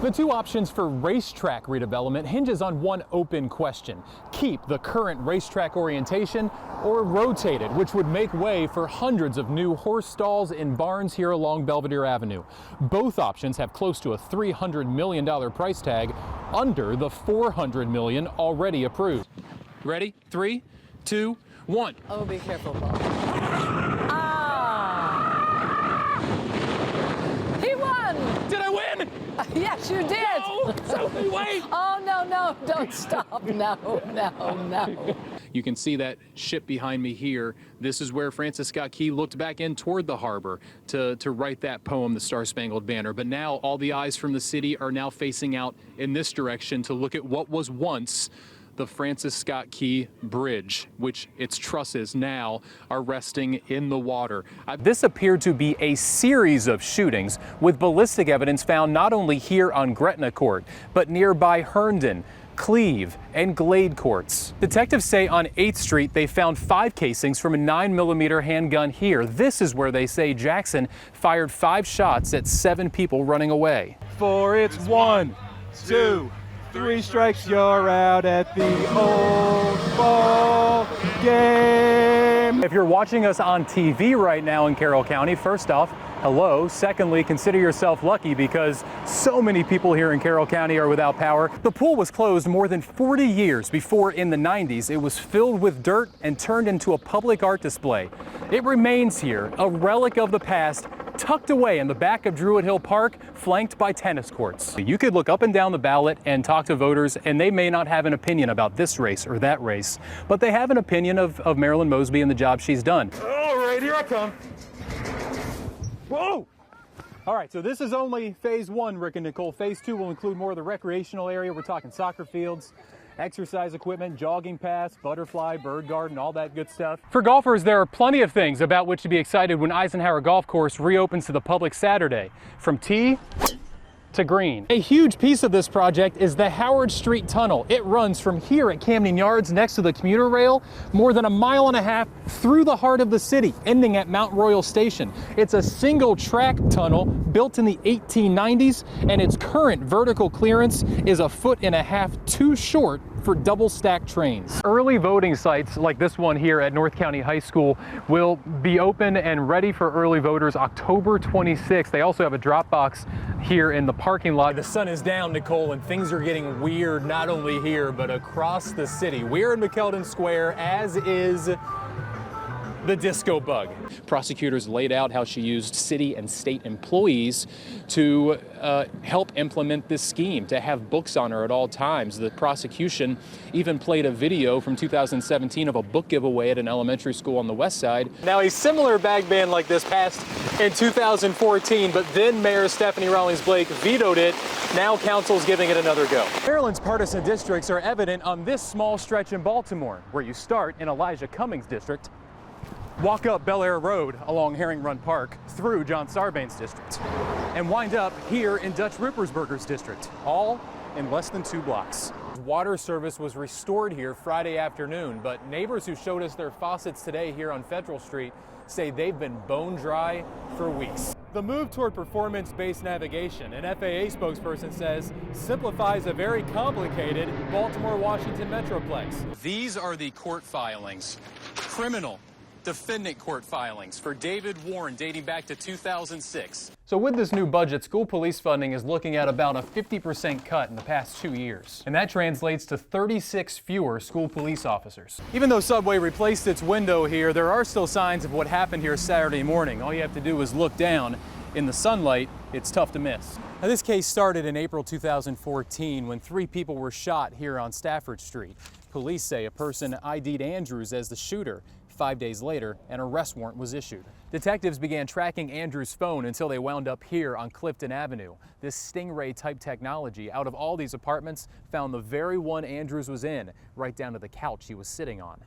The two options for racetrack redevelopment hinges on one open question: keep the current racetrack orientation or rotate it, which would make way for hundreds of new horse stalls and barns here along Belvedere Avenue. Both options have close to a $300 million price tag, under the $400 million already approved. Ready? 3, 2, 1. Oh, be careful, Paul. He won! Did I win? Yes, you did. No, Sophie, wait. Oh, no, don't stop. No. You can see that ship behind me here. This is where Francis Scott Key looked back in toward the harbor to write that poem, The Star-Spangled Banner. But now all the eyes from the city are now facing out in this direction to look at what was once the Francis Scott Key Bridge, which its trusses now are resting in the water. This appeared to be a series of shootings, with ballistic evidence found not only here on Gretna Court, but nearby Herndon, Cleve, and Glade courts. Detectives say on 8th Street they found 5 casings from a 9mm handgun here. This is where they say Jackson fired 5 shots at 7 people running away. For it's 1, 2, 3 strikes, you're out at the old ball game. If you're watching us on TV right now in Carroll County, first off, hello. Secondly, consider yourself lucky because so many people here in Carroll County are without power. The pool was closed more than 40 years before, in the 90s, it was filled with dirt and turned into a public art display. It remains here, a relic of the past, tucked away in the back of Druid Hill Park, flanked by tennis courts. You could look up and down the ballot and talk to voters, and they may not have an opinion about this race or that race, but they have an opinion of Marilyn Mosby and the job she's done. All right, here I come. Whoa! All right, so this is only phase 1, Rick and Nicole. Phase 2 will include more of the recreational area. We're talking soccer fields, exercise equipment, jogging paths, butterfly, bird garden, all that good stuff. For golfers, there are plenty of things about which to be excited when Eisenhower Golf Course reopens to the public Saturday, from tee to green. A huge piece of this project is the Howard Street Tunnel. It runs from here at Camden Yards next to the commuter rail more than 1.5 miles through the heart of the city, ending at Mount Royal Station. It's a single track tunnel built in the 1890s, and its current vertical clearance is 1.5 feet too short for double stacked trains. Early voting sites like this one here at North County High School will be open and ready for early voters October 26th. They also have a drop box here in the parking lot. The sun is down, Nicole, and things are getting weird not only here but across the city. We're in McKeldin Square, as is the disco bug. Prosecutors laid out how she used city and state employees to help implement this scheme, to have books on her at all times. The prosecution even played a video from 2017 of a book giveaway at an elementary school on the west side. Now, a similar bag ban like this passed in 2014, but then Mayor Stephanie Rawlings-Blake vetoed it. Now council's giving it another go. Maryland's partisan districts are evident on this small stretch in Baltimore, where you start in Elijah Cummings' district, walk up Bel Air Road along Herring Run Park through John Sarbanes' district, and wind up here in Dutch Ruppersberger's district, all in less than 2 blocks. Water service was restored here Friday afternoon, but neighbors who showed us their faucets today here on Federal Street say they've been bone dry for weeks. The move toward performance-based navigation, an FAA spokesperson says, simplifies a very complicated Baltimore-Washington metroplex. These are the court filings, criminal defendant court filings for David Warren dating back to 2006. So with this new budget, school police funding is looking at about a 50% cut in the past 2 years. And that translates to 36 fewer school police officers. Even though Subway replaced its window here, there are still signs of what happened here Saturday morning. All you have to do is look down. In the sunlight, it's tough to miss. Now, this case started in April 2014 when 3 people were shot here on Stafford Street. Police say a person ID'd Andrews as the shooter. 5 days later, an arrest warrant was issued. Detectives began tracking Andrews' phone until they wound up here on Clifton Avenue. This Stingray-type technology, out of all these apartments, found the very one Andrews was in, right down to the couch he was sitting on.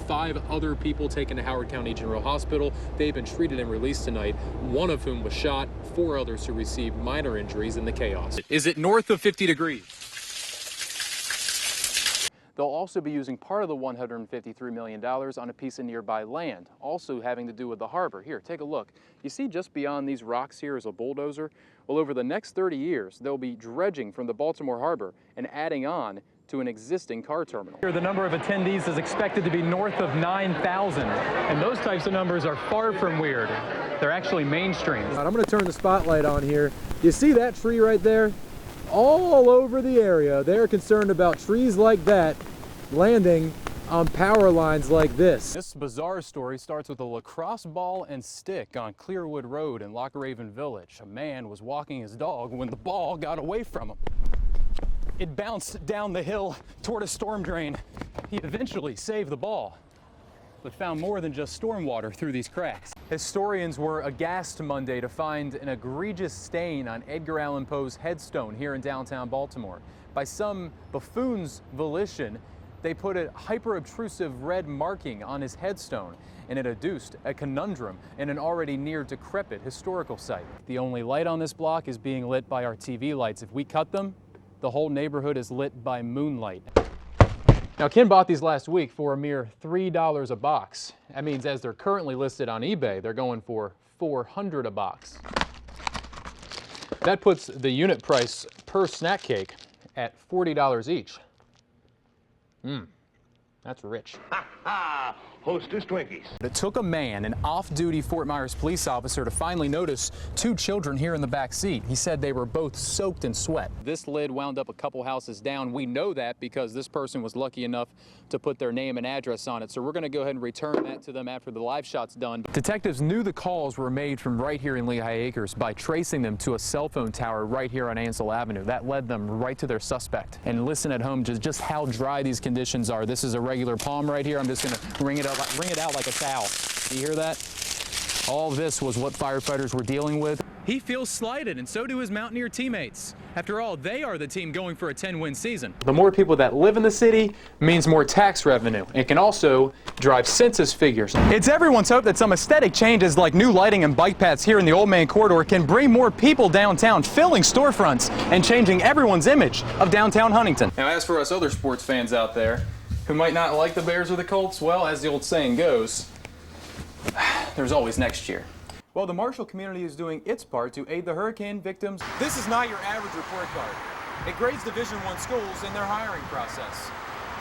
5 other people taken to Howard County General Hospital. They've been treated and released tonight, one of whom was shot, 4 others who received minor injuries in the chaos. Is it north of 50 degrees? They'll also be using part of the $153 million on a piece of nearby land, also having to do with the harbor. Here, take a look. You see just beyond these rocks here is a bulldozer? Well, over the next 30 years, they'll be dredging from the Baltimore harbor and adding on to an existing car terminal. Here, the number of attendees is expected to be north of 9,000, and those types of numbers are far from weird. They're actually mainstream. I'm going to turn the spotlight on here. You see that tree right there? All over the area, they're concerned about trees like that landing on power lines like this. This bizarre story starts with a lacrosse ball and stick on Clearwood Road in Lockeraven Village. A man was walking his dog when the ball got away from him. It bounced down the hill toward a storm drain. He eventually saved the ball, but found more than just storm water through these cracks. Historians were aghast Monday to find an egregious stain on Edgar Allan Poe's headstone here in downtown Baltimore. By some buffoon's volition, they put a hyper-obtrusive red marking on his headstone, and it adduced a conundrum in an already near decrepit historical site. The only light on this block is being lit by our TV lights. If we cut them, the whole neighborhood is lit by moonlight. Now, Ken bought these last week for a mere $3 a box. That means as they're currently listed on eBay, they're going for $400 a box. That puts the unit price per snack cake at $40 each. That's rich. Hostess Twinkies. It took a man, an off-duty Fort Myers police officer, to finally notice two children here in the back seat. He said they were both soaked in sweat. This lid wound up a couple houses down. We know that because this person was lucky enough to put their name and address on it. So we're going to go ahead and return that to them after the live shot's done. Detectives knew the calls were made from right here in Lehigh Acres by tracing them to a cell phone tower right here on Ansel Avenue. That led them right to their suspect. And listen at home to just how dry these conditions are. This is a regular palm right here. I'm just going to wring it out like a towel. Do you hear that? All this was what firefighters were dealing with. He feels slighted, and so do his Mountaineer teammates. After all, they are the team going for a 10-win season. The more people that live in the city means more tax revenue. It can also drive census figures. It's everyone's hope that some aesthetic changes like new lighting and bike paths here in the Old Man Corridor can bring more people downtown, filling storefronts and changing everyone's image of downtown Huntington. Now, as for us other sports fans out there who might not like the Bears or the Colts, well, as the old saying goes, there's always next year. Well, the Marshall community is doing its part to aid the hurricane victims. This is not your average report card. It grades Division I schools in their hiring process.